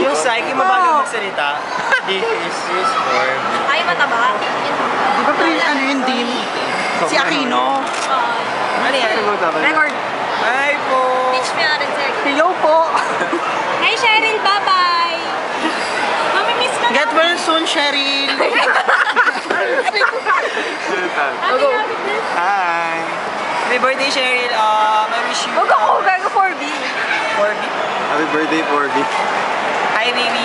Yung Psyche, mabagal magsalita. This is for... Ay, mataba. Di ba ano yun, Dim? Si Aquino. Ano yan? Record. Hi po! Teach me how to take. Hello po. Hi, Cheryl. Bye-bye. Mamimiss ka na. Get well soon, Cheryl. Go. Hi! Happy birthday, Cheryl. I wish you... Huwag ako. Gago 4B. 4B. Happy birthday, 4B. Hi, baby.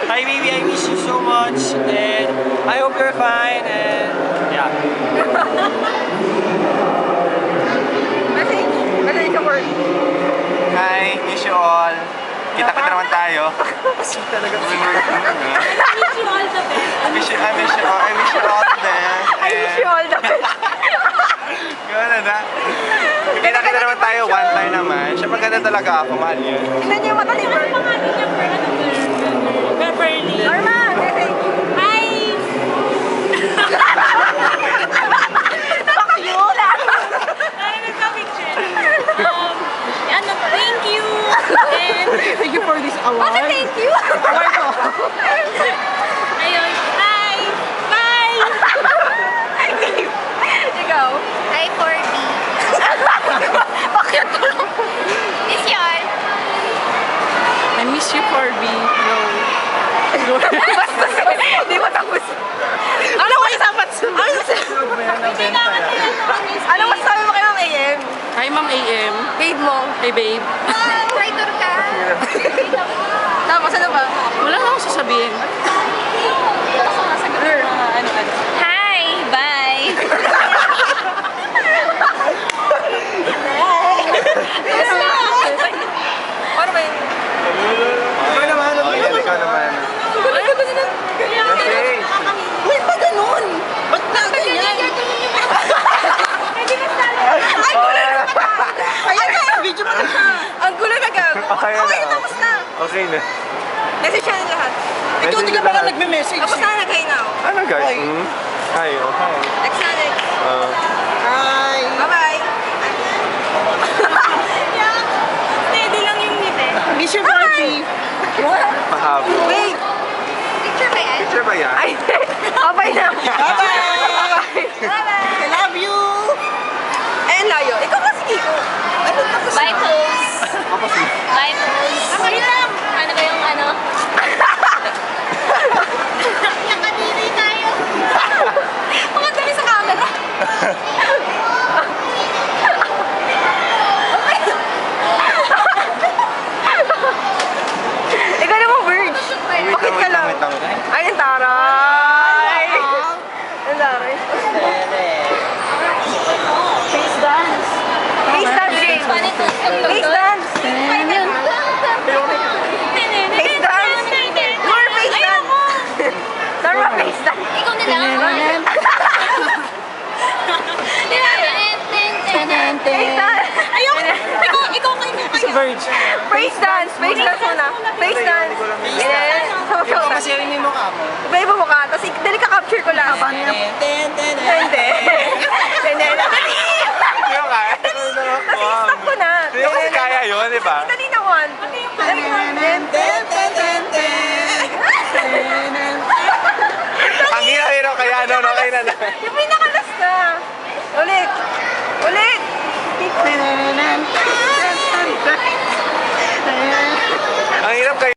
Hi, baby. I miss you so much. And I hope you're fine. And yeah. Message ka 4B. Hi, miss you all. Kita-kita naman tayo. Talaga. Wish you all the best. I wish you all the best. I wish you all the best. Gano'n na. Kita-kita naman tayo one time naman. Siya maganda talaga ako, mahal yun. Tignan niyo yung mata ni Bert. Ano pangalan niya, Beverly. Norma, message. Hi! Fuck you! Ay, nagka-picture. Ano, thank you! And, Thank you for this award. bakit thank you? Award ko. Ayun, hi! Bye! Ikaw? Hi, 4B. Bakit? Miss yun. I miss you, 4B. No. Hindi mo tapos. Ano ko isapat? Ano masasabi mo kay Ma'am AM? Hi, Ma'am AM. Babe mo. Hey, babe. Writer ka. Tapos ano ba? Wala na akong sasabihin. Hi! Bye! Paano ba yun? Ikaw naman. Ikaw naman. Uy, ba ganun? Ba't na ganyan? Ay, gulo na ba? Ayan na, video pa na siya. Ang gulo na gago. Okay na. Okay, tapos na. Okay na. Message siya ng lahat. Ikaw, di ka pa nga nagme-message. Tapos na nag-hi now. Ano guys? Hi. Hi, oh hi. Next na next. Hi. Bye-bye. Steady lang yung ngiti. Miss you, 4B. Mahaba. Wait! Picture ba yan? Picture ba yan? Ay, bye-bye na. Bye-bye. Bye-bye. I love you. Eh, ang layo. Ikaw kasi, Kiko. Ano tapos? Bye, Pose. Tapos na. Bye, Pose. Wait lang. Ano ba yung ano? Nakadiri tayo. Mga dali sa camera. Ikaw naman, Verge. Bakit ka lang? Wait lang. Ay, ang taray. Ang taray. Face dance. Face dance, Jane. Face dance. Face dance. More face dance. Norma, face dance. Ikaw nila. Face dance. Ayoko. Ikaw kayo. Si Verge. Face dance. Face dance muna. Face dance. Ganyan. Ikaw kasi yung mukha mo. Iba iba mukha. Tapos dali ka-capture ko lang. Hindi. Hindi. Hindi mo kaya? Kasi stop ko na. Hindi mo kasi kaya yun, di ba? Dali na one. Dali na one. Ang hira-hira kaya ano, okay na na. Yung pinakalas na. Ulit. Ulit. Ang hirap kaya.